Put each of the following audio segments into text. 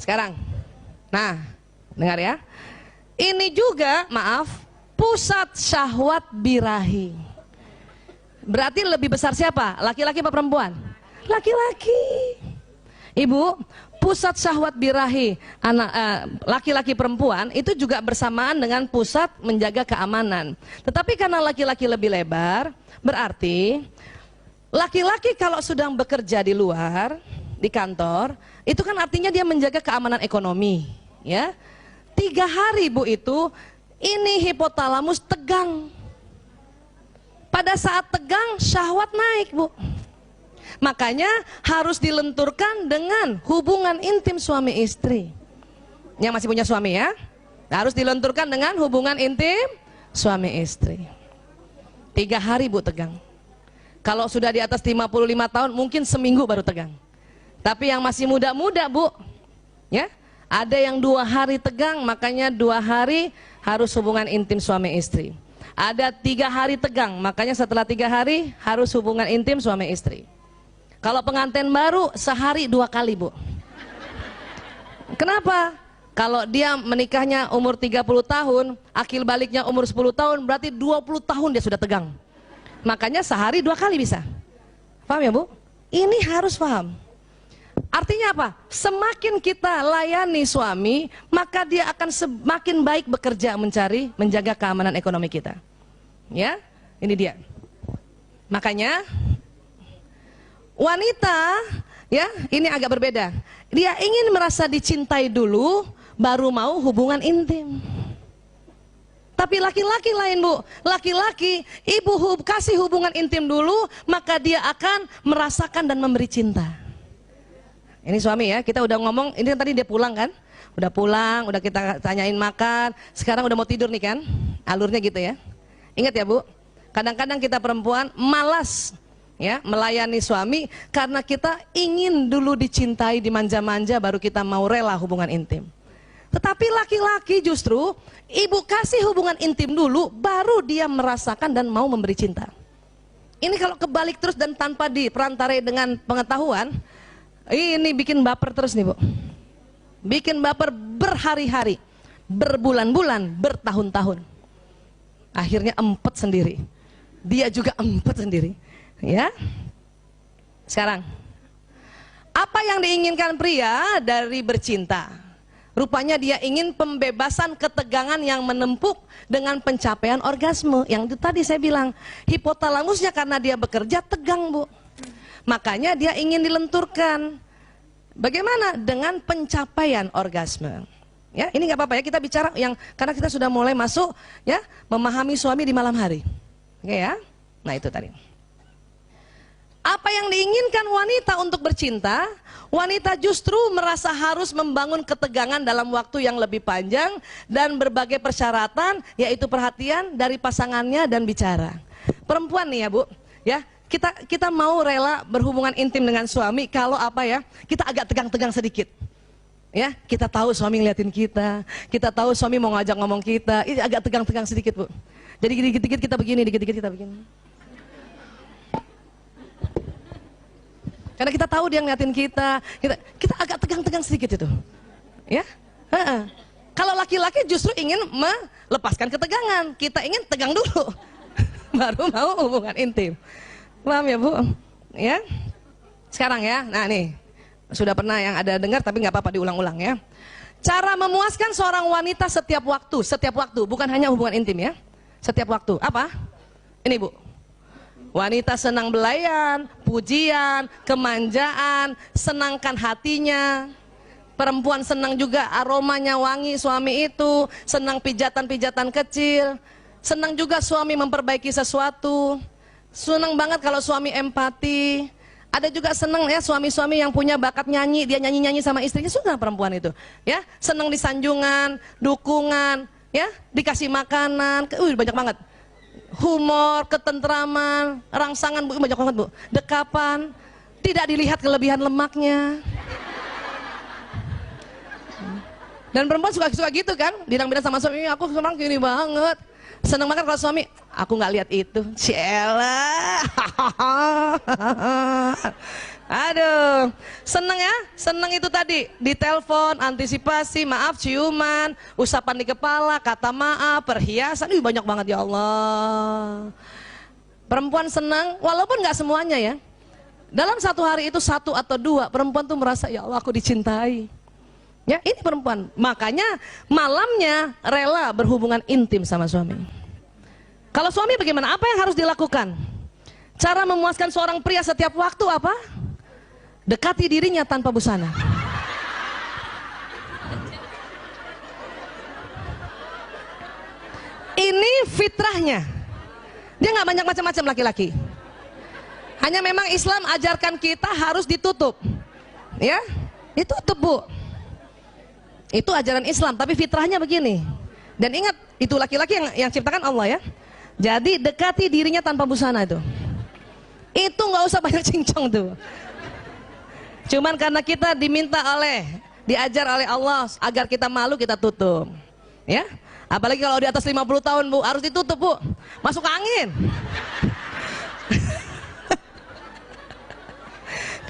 Sekarang, nah, dengar ya. Ini juga, maaf, pusat syahwat birahi. Berarti lebih besar siapa? Laki-laki apa perempuan? Laki-laki. Ibu, pusat syahwat birahi anak laki-laki perempuan itu juga bersamaan dengan pusat menjaga keamanan. Tetapi karena laki-laki lebih lebar, berarti laki-laki kalau sedang bekerja di luar, di kantor, itu kan artinya dia menjaga keamanan ekonomi, ya. 3 hari Bu itu, ini hipotalamus tegang. Pada saat tegang, syahwat naik Bu. Makanya harus dilenturkan dengan hubungan intim suami istri. Yang masih punya suami ya, harus dilenturkan dengan hubungan intim suami istri. 3 hari Bu tegang. Kalau sudah di atas 55 tahun mungkin seminggu baru tegang. Tapi yang masih muda-muda Bu, ya, ada yang 2 hari tegang, makanya 2 hari harus hubungan intim suami istri. Ada 3 hari tegang, makanya setelah 3 hari harus hubungan intim suami istri. Kalau pengantin baru sehari 2 kali Bu. Kenapa? Kalau dia menikahnya umur 30 tahun, akil baliknya umur 10 tahun, berarti 20 tahun dia sudah tegang. Makanya sehari 2 kali bisa. Paham ya Bu? Ini harus paham. Artinya apa? Semakin kita layani suami, maka dia akan semakin baik bekerja mencari, menjaga keamanan ekonomi kita. Ya, ini dia. Makanya wanita, ya, ini agak berbeda. Dia ingin merasa dicintai dulu, baru mau hubungan intim. Tapi laki-laki lain Bu, laki-laki ibu kasih hubungan intim dulu, maka dia akan merasakan dan memberi cinta. Ini suami ya, kita udah ngomong, ini tadi dia pulang kan, udah pulang, udah kita tanyain makan, sekarang udah mau tidur nih kan, alurnya gitu ya. Ingat ya Bu, kadang-kadang kita perempuan malas ya melayani suami karena kita ingin dulu dicintai, dimanja-manja, baru kita mau rela hubungan intim. Tetapi laki-laki justru ibu kasih hubungan intim dulu, baru dia merasakan dan mau memberi cinta. Ini kalau kebalik terus dan tanpa diperantarai dengan pengetahuan, ini bikin baper terus nih Bu. Bikin baper berhari-hari, berbulan-bulan, bertahun-tahun. Akhirnya empet sendiri. Dia juga empet sendiri. Ya. Sekarang, apa yang diinginkan pria dari bercinta? Rupanya dia ingin pembebasan ketegangan yang menempuk dengan pencapaian orgasme. Yang itu tadi saya bilang, hipotalamusnya karena dia bekerja tegang Bu. Makanya dia ingin dilenturkan. Bagaimana dengan pencapaian orgasme? Ya, ini nggak apa-apa ya, kita bicara yang karena kita sudah mulai masuk ya memahami suami di malam hari. Oke ya. Nah, itu tadi. Apa yang diinginkan wanita untuk bercinta? Wanita justru merasa harus membangun ketegangan dalam waktu yang lebih panjang dan berbagai persyaratan, yaitu perhatian dari pasangannya dan bicara. Perempuan nih ya Bu, ya. Kita mau rela berhubungan intim dengan suami kalau apa ya, kita agak tegang-tegang sedikit. Ya, kita tahu suami ngeliatin kita tahu suami mau ngajak ngomong kita, ini agak tegang-tegang sedikit Bu. Jadi dikit-dikit kita begini, dikit-dikit kita begini. Karena kita tahu dia ngeliatin kita agak tegang-tegang sedikit itu. Ya, kalau laki-laki justru ingin melepaskan ketegangan, kita ingin tegang dulu, baru mau hubungan intim. Paham ya Bu? Ya. Sekarang ya, nah nih sudah pernah yang ada dengar tapi nggak apa-apa diulang-ulang ya. Cara memuaskan seorang wanita setiap waktu, bukan hanya hubungan intim ya. Setiap waktu, apa? Ini Bu. Wanita senang belayan, pujian, kemanjaan, senangkan hatinya. Perempuan senang juga aromanya wangi suami itu, senang pijatan-pijatan kecil, senang juga suami memperbaiki sesuatu. Senang banget kalau suami empati. Ada juga senang ya suami-suami yang punya bakat nyanyi, dia nyanyi-nyanyi sama istrinya, suka perempuan itu. Ya, senang disanjungan, dukungan, ya, dikasih makanan, banyak banget. Humor, ketentraman, rangsangan Bu, banyak banget Bu. Dekapan, tidak dilihat kelebihan lemaknya. Dan perempuan suka gitu kan, bilang-bilang sama suami, aku senang gini banget. Seneng banget kalau suami, aku nggak lihat itu, Ciela. Aduh, seneng ya? Seneng itu tadi, ditelepon, antisipasi, maaf, ciuman, usapan di kepala, kata maaf, perhiasan, banyak banget ya Allah. Perempuan senang, walaupun nggak semuanya ya. Dalam satu hari itu 1 atau 2, perempuan tuh merasa, ya Allah aku dicintai. Ya, ini perempuan. Makanya malamnya rela berhubungan intim sama suami. Kalau suami bagaimana? Apa yang harus dilakukan? Cara memuaskan seorang pria setiap waktu apa? Dekati dirinya tanpa busana. Ini fitrahnya. Dia nggak banyak macam-macam laki-laki. Hanya memang Islam ajarkan kita harus ditutup. Ya, ditutup Bu. Itu ajaran Islam, tapi fitrahnya begini. Dan ingat, itu laki-laki yang ciptakan Allah ya. Jadi dekati dirinya tanpa busana itu. Itu nggak usah banyak cincong tuh. Cuman karena kita diajar oleh Allah agar kita malu, kita tutup. Ya. Apalagi kalau di atas 50 tahun Bu, harus ditutup Bu. Masuk angin.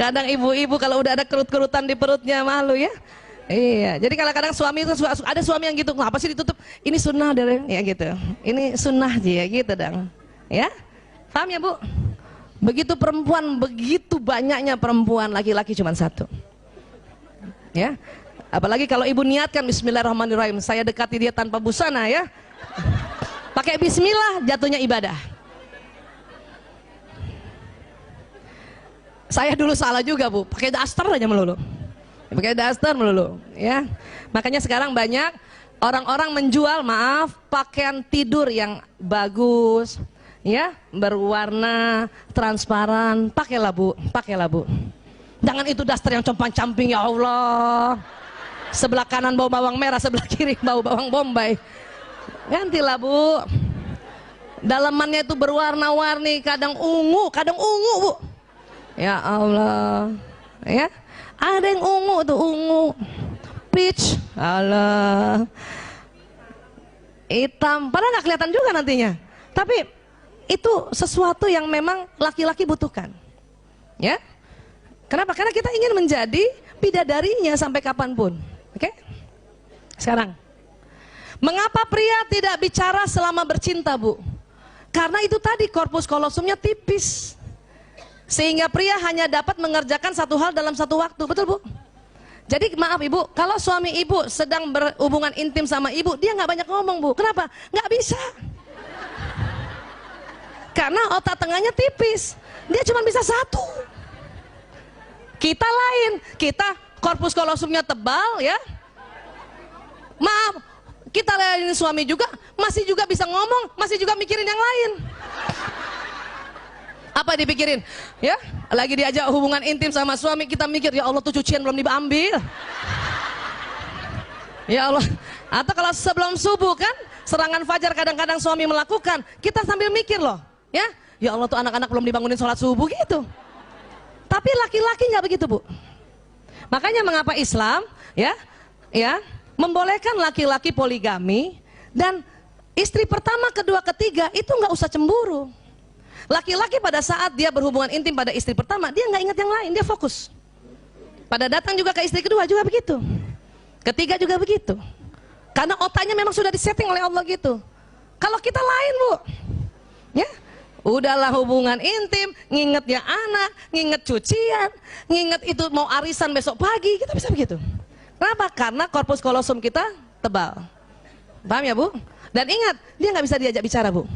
Kadang ibu-ibu kalau udah ada kerut-kerutan di perutnya malu ya. Iya, jadi kadang-kadang suami itu ada suami yang gitu, ngapa sih ditutup? Ini sunnah dari ya gitu. Ini sunnah aja ya gitu dong. Ya. Paham ya Bu? Begitu perempuan, begitu banyaknya perempuan, laki-laki cuma 1. Ya. Apalagi kalau ibu niatkan bismillahirrahmanirrahim, saya dekati dia tanpa busana ya. Pakai bismillah, jatuhnya ibadah. Saya dulu salah juga Bu, pakai daster aja melulu. Pakai daster melulu, ya. Makanya sekarang banyak orang-orang menjual, maaf, pakaian tidur yang bagus. Ya, berwarna transparan, pakailah Bu, pakailah Bu. Jangan itu daster yang compang-camping ya Allah. Sebelah kanan bau bawang merah, sebelah kiri bau bawang bombay. Gantilah Bu. Dalamannya itu berwarna-warni, kadang ungu Bu. Ya Allah. Ya. Ada yang ungu tuh, ungu. Peach, Allah. Hitam, padahal nggak kelihatan juga nantinya. Tapi itu sesuatu yang memang laki-laki butuhkan. Ya. Kenapa? Karena kita ingin menjadi bidadarinya sampai kapanpun. Oke? Sekarang, mengapa pria tidak bicara selama bercinta, Bu? Karena itu tadi korpus kolosumnya tipis. Sehingga pria hanya dapat mengerjakan satu hal dalam satu waktu. Betul Bu? Jadi maaf Ibu, kalau suami Ibu sedang berhubungan intim sama Ibu, dia nggak banyak ngomong Bu. Kenapa? Nggak bisa. Karena otak tengahnya tipis. Dia cuma bisa 1. Kita lain, kita korpus kolosumnya tebal ya. Maaf, kita lain suami juga, masih juga bisa ngomong, masih juga mikirin yang lain. Apa dipikirin? Ya, lagi diajak hubungan intim sama suami, kita mikir, ya Allah tuh cucian belum diambil. Ya Allah. Atau kalau sebelum subuh kan, serangan fajar kadang-kadang suami melakukan, kita sambil mikir loh. Ya Allah tuh anak-anak belum dibangunin sholat subuh gitu. Tapi laki-laki nggak begitu Bu. Makanya mengapa Islam ya membolehkan laki-laki poligami, dan istri pertama, kedua, ketiga itu nggak usah cemburu. Laki-laki pada saat dia berhubungan intim pada istri pertama, dia nggak ingat yang lain, dia fokus. Pada datang juga ke istri kedua juga begitu, ketiga juga begitu. Karena otaknya memang sudah disetting oleh Allah gitu. Kalau kita lain Bu, ya. Udahlah hubungan intim, nginget ya anak, nginget cucian, nginget itu mau arisan besok pagi, kita bisa begitu. Kenapa? Karena korpus kolosum kita tebal. Paham ya Bu? Dan ingat, dia nggak bisa diajak bicara Bu.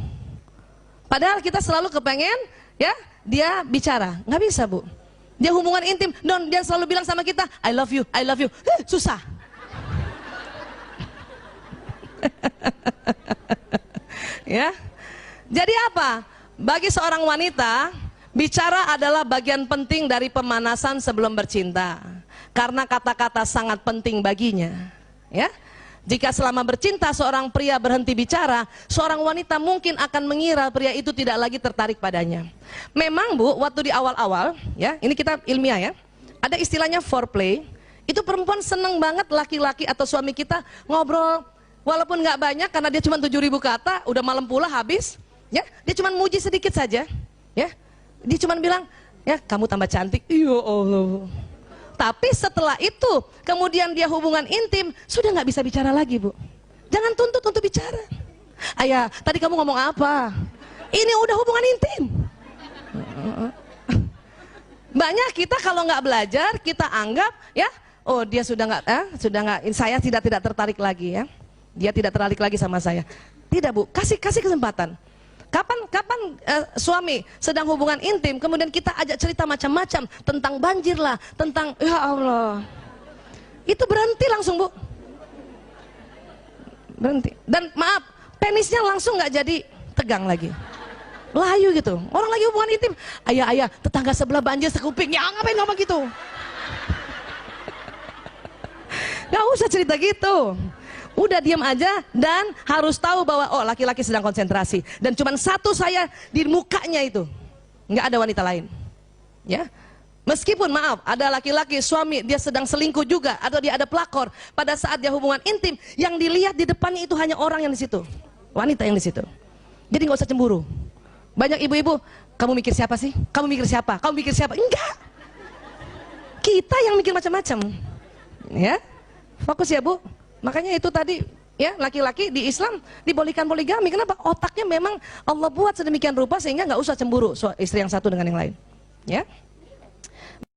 Padahal kita selalu kepengen ya dia bicara, nggak bisa Bu. Dia hubungan intim, dia selalu bilang sama kita, I love you, I love you. Susah. Ya. Jadi apa? Bagi seorang wanita, bicara adalah bagian penting dari pemanasan sebelum bercinta. Karena kata-kata sangat penting baginya. Ya. Jika selama bercinta seorang pria berhenti bicara, seorang wanita mungkin akan mengira pria itu tidak lagi tertarik padanya. Memang Bu, waktu di awal-awal, ya, ini kita ilmiah ya, ada istilahnya foreplay. Itu perempuan seneng banget laki-laki atau suami kita ngobrol, walaupun nggak banyak karena dia cuma 7.000 kata, udah malam pula habis. Ya, dia cuma muji sedikit saja, ya. Dia cuma bilang, Ya, kamu tambah cantik. Ya Allah. Tapi setelah itu, kemudian dia hubungan intim, sudah nggak bisa bicara lagi, Bu. Jangan tuntut untuk bicara. Ayah, tadi kamu ngomong apa? Ini udah hubungan intim. Banyak kita kalau nggak belajar, kita anggap ya, oh dia sudah nggak, saya tidak tertarik lagi ya. Dia tidak tertarik lagi sama saya. Tidak, Bu, kasih kesempatan. Kapan suami sedang hubungan intim, kemudian kita ajak cerita macam-macam tentang banjir lah, tentang ya Allah, itu berhenti langsung, Bu, berhenti. Dan maaf, penisnya langsung nggak jadi tegang lagi, layu gitu. Orang lagi hubungan intim, ayah, tetangga sebelah banjir sekuping, ya ngapain ngomong gitu? Nggak usah cerita gitu. Udah diam aja dan harus tahu bahwa oh laki-laki sedang konsentrasi dan cuman satu saya di mukanya itu, nggak ada wanita lain. Ya, meskipun maaf ada laki-laki suami dia sedang selingkuh juga atau dia ada pelakor pada saat dia hubungan intim, yang dilihat di depannya itu hanya orang yang di situ, wanita yang di situ. Jadi nggak usah cemburu. Banyak ibu-ibu, kamu mikir siapa sih? Kamu mikir siapa? Kamu mikir siapa? Enggak. Kita yang mikir macam-macam. Ya, fokus ya, Bu. Makanya itu tadi ya, laki-laki di Islam dibolehkan poligami. Kenapa? Otaknya memang Allah buat sedemikian rupa sehingga nggak usah cemburu istri yang satu dengan yang lain. Ya.